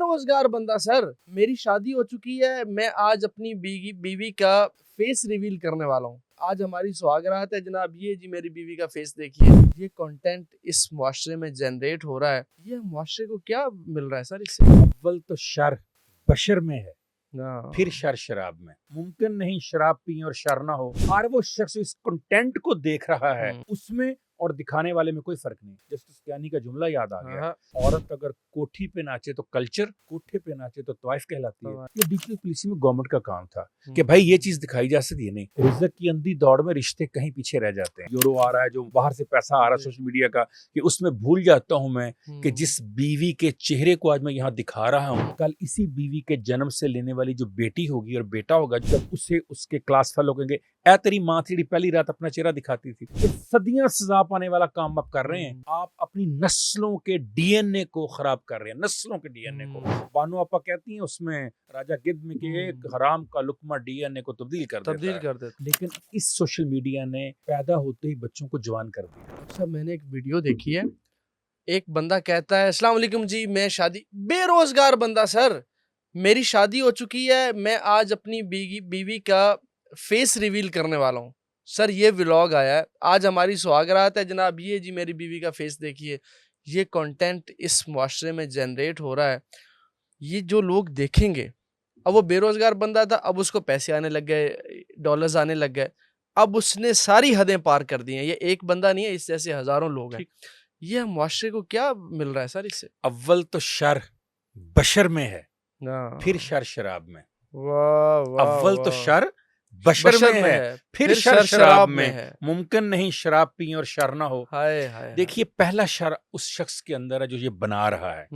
बेरोजगार बंदा सर, मेरी शादी हो चुकी है। मैं आज अपनी बीवी का फेस रिवील करने वाला हूँ। आज हमारी सुहागरात है जनाब। ये जी मेरी बीवी का फेस देखिए। ये कंटेंट इस मुआशरे में जनरेट हो रहा है, ये मुआशरे को क्या मिल रहा है सर इससे? अव्वल तो शर बशर में है, फिर शर शराब में। मुमकिन नहीं शराब पी और शर ना हो। और वो शख्स इस कंटेंट को देख रहा है, उसमें और दिखाने वाले में कोई फर्क नहीं। जस्टिस कियानी का जुमला याद आ गया, औरत अगर कोठी पे नाचे तो कल्चर, कोठे पे नाचे तो तवाइफ कहलाती है। ये डिजिटल पुलिसिंग में गवर्नमेंट का काम था कि भाई ये चीज दिखाई जा सकती है। नहीं, रिज़्क की अंधी दौड़ में रिश्ते कहीं पीछे रह जाते हैं। यूरो आ रहा है, जो बाहर से पैसा आ रहा है सोशल मीडिया का, कि उसमें भूल जाता हूं मैं कि जिस बीवी के चेहरे को आज मैं यहाँ दिखा रहा हूँ, कल इसी बीवी के जन्म से लेने वाली जो बेटी होगी और बेटा होगा, जब उसे उसके क्लास फेलो कहेंगे ऐ तेरी माँ तेरी पहली रात अपना चेहरा दिखाती थी। तो सदियां सजा पाने वाला काम आप कर रहे हैं। आप अपनी नस्लों के डीएनए को खराब कर रहे हैं, नस्लों के डीएनए को। बानो आपा कहती हैं उसमें राजा गिद्ध में कि एक हराम का लुकमा डीएनए को तब्दील कर देता है। लेकिन इस सोशल मीडिया ने पैदा होते ही बच्चों को जवान कर दिया। अच्छा, मैंने एक वीडियो देखी है, एक बंदा कहता है अस्सलाम वालेकुम जी, मैं शादी बेरोजगार बंदा सर, मेरी शादी हो चुकी है। मैं आज अपनी बीवी का फेस रिवील करने वाला हूँ। सर ये व्लॉग आया है, आज हमारी सुहागरात है जनाब। ये जी मेरी बीवी का फेस देखिए। ये कंटेंट इस मुआशरे में जनरेट हो रहा है, ये जो लोग देखेंगे। अब वो बेरोजगार बंदा था, अब उसको पैसे आने लग गए, डॉलर्स आने लग गए। अब उसने सारी हदें पार कर दी हैं। ये एक बंदा नहीं है, इस जैसे हजारों लोग हैं। ये मुआशरे को क्या मिल रहा है सर इससे? अव्वल तो शर बशर में है, फिर शर शराब में। वाह अव्वल तो शर बशर में है, फिर शर शराब में। मुमकिन नहीं शराब पी और शर ना हो। देखिए, पहला शर उस शख्स के अंदर है जो ये बना रहा है,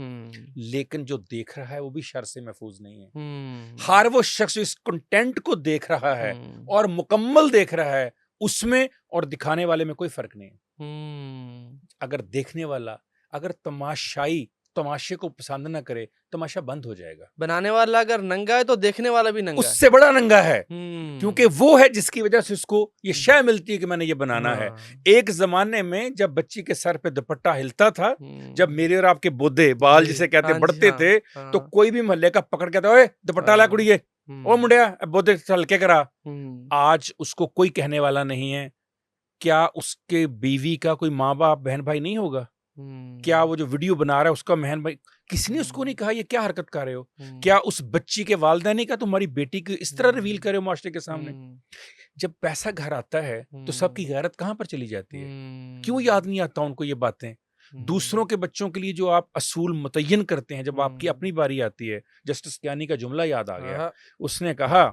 लेकिन जो देख रहा है वो भी शर से महफूज नहीं है। हर वो शख्स इस कंटेंट को देख रहा है और मुकम्मल देख रहा है, उसमें और दिखाने वाले में कोई फर्क नहीं है। अगर देखने वाला अगर तमाशे को पसंद ना करे, तमाशा बंद हो जाएगा। बनाने वाला अगर नंगा है तो देखने वाला भी नंगा उससे बड़ा नंगा है, क्योंकि वो है जिसकी वजह से उसको ये शय मिलती है कि मैंने ये बनाना है। एक जमाने में जब बच्ची के सर पे दुपट्टा हिलता था, जब मेरे और आपके बोधे बाल जिसे कहते बढ़ते थे, तो कोई भी मोहल्ले का पकड़ के ओए दुपट्टा ला कुड़िए, ओ मुंडिया बोधे हल्के करा। आज उसको कोई कहने वाला नहीं है। क्या उसके बीवी का कोई माँ बाप बहन भाई नहीं होगा? क्या वो जो वीडियो बना रहा है उसका बहन भाई, किसने उसको नहीं कहा ये क्या हरकत कर रहे हो? क्या उस बच्ची के वालिदैन ने कहा तुम्हारी बेटी को इस तरह रिवील करे हो माशरे के सामने? जब पैसा घर आता है तो सबकी गैरत कहां पर चली जाती है? क्यों याद नहीं आता उनको ये बातें? दूसरों के बच्चों के लिए जो आप असूल मुतय्यन करते हैं, जब आपकी अपनी बारी आती है। जस्टिस कियानी का जुमला याद आ गया, उसने कहा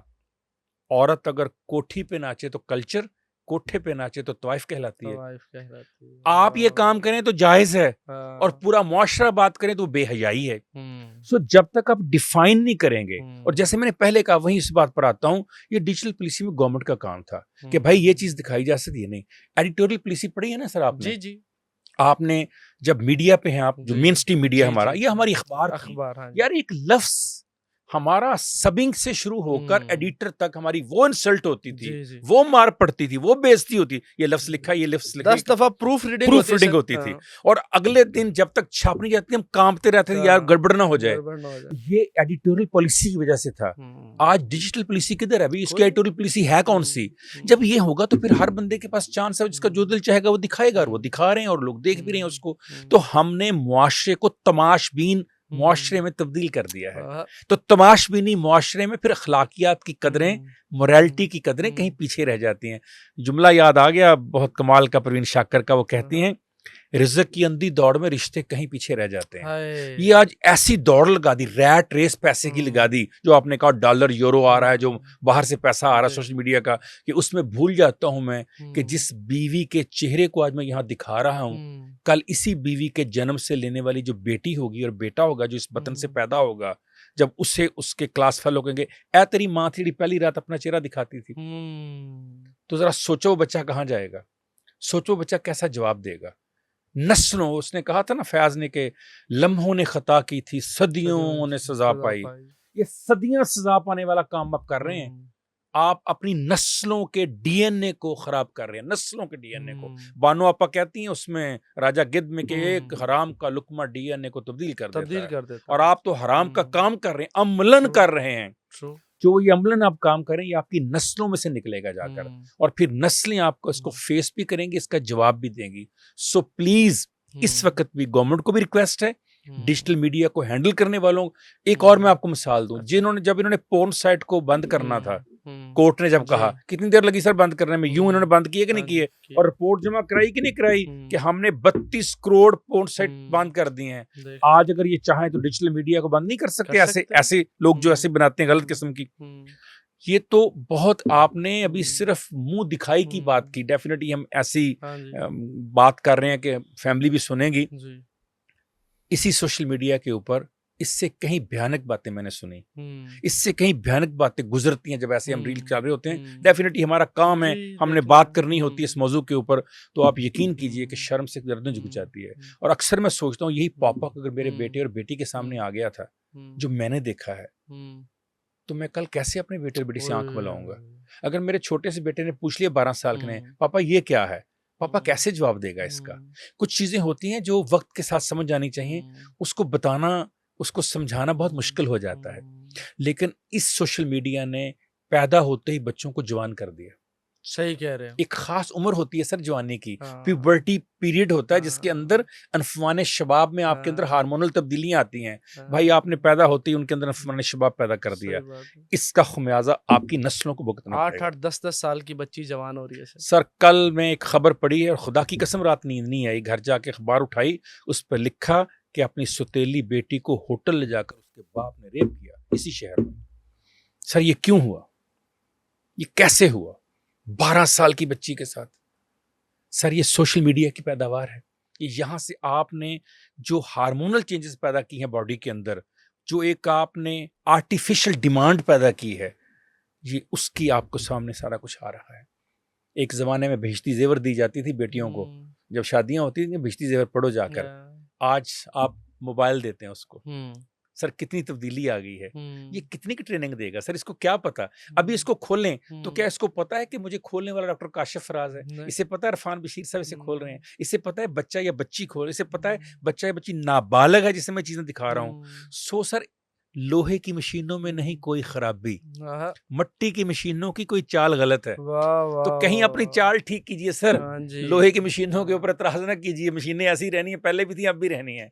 औरत अगर कोठी पे नाचे तो कल्चर, कोठे पे नाचे तो तवाइफ कहलाती है। आप ये काम करें तो जायज है, और पूरा मुआशरा बात करें तो बेहयाई है। सो जब तक आप डिफाइन नहीं करेंगे, और जैसे मैंने पहले कहा वहीं इस बात पर आता हूं, ये डिजिटल पुलिसिंग में गवर्नमेंट का काम था कि भाई ये चीज दिखाई जा सकती है। नहीं, एडिटोरियल पुलिसिंग पढ़ी है ना सर आपने? जी। आपने जब मीडिया पे हैं आप, जो मेन स्ट्रीम मीडिया हमारा, ये हमारी अखबार यार, एक लफ्ज हमारा सबिंग से शुरू होकर एडिटर तक हमारी वो इंसल्ट होती थी, वो मार पड़ती थी, वो बेइज्जती होती। ये लफ्ज लिखा, ये लफ्ज लिखा, 10 दफा प्रूफ रीडिंग होती थी। और अगले दिन जब तक छाप नहीं जाती, हम कांपते रहते थे यार गड़बड़ ना हो जाए। ये एडिटोरियल पॉलिसी की वजह से था। आज डिजिटल पॉलिसी किधर है? अभी इसकी एडिटोरियल पॉलिसी है कौन सी? जब ये होगा तो फिर हर बंदे के पास चांस है, जिसका जो दिल चाहेगा वो दिखाएगा, और वो दिखा रहे हैं और लोग देख भी रहे हैं उसको। तो हमने मुआशरे को तमाशबीन मुआशरे में तब्दील कर दिया है। तो तमाशबीनी मुआशरे में फिर अखलाकियात की कदरें, मोरालिटी की कदरें कहीं पीछे रह जाती हैं। जुमला याद आ गया बहुत कमाल का, परवीन शाकर का। वो कहती हैं रिज़्क की अंधी दौड़ में रिश्ते कहीं पीछे रह जाते हैं। ये आज ऐसी दौड़ लगा दी, रैट रेस पैसे की लगा दी, जो आपने कहा डॉलर यूरो आ रहा है, जो बाहर से पैसा आ रहा है सोशल मीडिया का, कि उसमें भूल जाता हूं मैं कि जिस बीवी के चेहरे को आज मैं यहाँ दिखा रहा हूं, कल इसी बीवी के जन्म से लेने वाली जो बेटी होगी और बेटा होगा, जो इस वतन से पैदा होगा, जब उसे उसके क्लास फेलो कहेंगे ऐ तेरी माँ तेरी पहली रात अपना चेहरा दिखाती थी। तो जरा सोचो बच्चा कहाँ जाएगा, सोचो बच्चा कैसा जवाब देगा। नस्लों, उसने कहा था ना फयाज ने, के लम्हों ने खता की थी, सदियों ने सजा पाई। ये सदियां सजा पाने वाला काम आप कर रहे हैं। आप अपनी नस्लों के डीएनए को खराब कर रहे हैं, नस्लों के डीएनए को। बानो आपा कहती हैं उसमें राजा गिद्ध में कि एक हराम का लुकमा डीएनए को तब्दील कर देता है, और आप तो हराम का काम कर रहे हैं, अमलन कर रहे हैं। जो ये अमलन आप काम करें, ये आपकी नस्लों में से निकलेगा जाकर, और फिर नस्लें आपको इसको फेस भी करेंगी, इसका जवाब भी देंगी। सो प्लीज इस वक्त भी गवर्नमेंट को भी रिक्वेस्ट है, डिजिटल मीडिया को हैंडल करने वालों। एक और मैं आपको मिसाल दूं, जिन्होंने जब इन्होंने पोर्न साइट को बंद करना था, कोर्ट ने जब कहा, कितनी देर लगी सर बंद करने में, यूं इन्होंने बंद किए कि नहीं किए, और रिपोर्ट जमा कराई कि नहीं कराई कि हमने 32 करोड़ पोर्न साइट बंद कर दिए हैं। आज अगर ये चाहें तो डिजिटल मीडिया को बंद नहीं कर सकते ऐसे लोग जो ऐसे बनाते हैं गलत किस्म की। ये तो बहुत आपने अभी सिर्फ मुंह दिखाई की बात की। डेफिनेटली हम ऐसी बात कर रहे हैं कि फैमिली भी सुनेगी। इसी सोशल मीडिया के ऊपर इससे कहीं भयानक बातें मैंने सुनी, इससे कहीं भयानक बातें गुजरती हैं जब ऐसे हम रील चल रहे होते हैं। डेफिनेटली हमारा काम है, हमने बात करनी होती है इस मौजू के ऊपर, तो आप यकीन कीजिए कि शर्म से गर्दन झुक जाती है। और अक्सर मैं सोचता हूँ यही पापा अगर मेरे बेटे और बेटी के सामने आ गया था जो मैंने देखा है, तो मैं कल कैसे अपने बेटे और बेटी से आंख मिलाऊंगा। अगर मेरे छोटे से बेटे ने पूछ लिया 12 साल के ने, पापा ये क्या है, पापा कैसे जवाब देगा इसका। कुछ चीजें होती हैं जो वक्त के साथ समझ आनी चाहिए, उसको बताना, उसको समझाना बहुत मुश्किल हो जाता है। लेकिन इस सोशल मीडिया ने पैदा होते ही बच्चों को जवान कर दिया। सही कह रहे हैं। एक खास उम्र होती है सर जवानी की, प्यूबर्टी पीरियड होता है जिसके अंदर अनफवान शबाब में आपके अंदर हार्मोनल तब्दीलियां आती हैं। भाई आपने पैदा होते ही उनके अंदर अनफवान शबाब पैदा कर दिया, इसका खुमियाजा आपकी नस्लों को भुगतना पड़ेगा। 8-10 साल की बच्ची जवान हो रही है सर। कल मैं एक खबर पढ़ी है और खुदा की कसम रात नींद नहीं आई, घर जाके अखबार उठाई, उस पर लिखा कि अपनी सुतेली बेटी को होटल ले जाकर उसके बाप ने रेप किया इसी शहर में। सर ये क्यों हुआ, ये कैसे हुआ 12 साल की बच्ची के साथ? सर ये सोशल मीडिया की पैदावार है। यहां से आपने जो हार्मोनल चेंजेस पैदा की हैं बॉडी के अंदर, जो एक आपने आर्टिफिशियल डिमांड पैदा की है, ये उसकी आपको सामने सारा कुछ आ रहा है। एक जमाने में बेइज्जती जेवर दी जाती थी बेटियों को, जब शादियां होती थी बेइज्जती जेवर पढ़ो जाकर, आज आप मोबाइल देते हैं उसको। सर कितनी तब्दीली आ गई है। ये कितनी की ट्रेनिंग देगा सर, इसको क्या पता। अभी इसको खोलें तो क्या इसको पता है कि मुझे खोलने वाला डॉक्टर काशिफ फराज है, इसे पता है इरफान बशीर साहब इसे खोल रहे हैं, इसे पता है बच्चा या बच्ची खोल, इसे पता है बच्चा या बच्ची नाबालग है जिसे मैं चीजें दिखा रहा हूँ। सो सर लोहे की मशीनों में नहीं कोई खराबी, मट्टी की मशीनों की कोई चाल गलत है, तो कहीं अपनी चाल ठीक कीजिए सर। लोहे की मशीनों के ऊपर एतराज ना कीजिए, मशीनें ऐसी रहनी है, पहले भी थी अब भी रहनी है।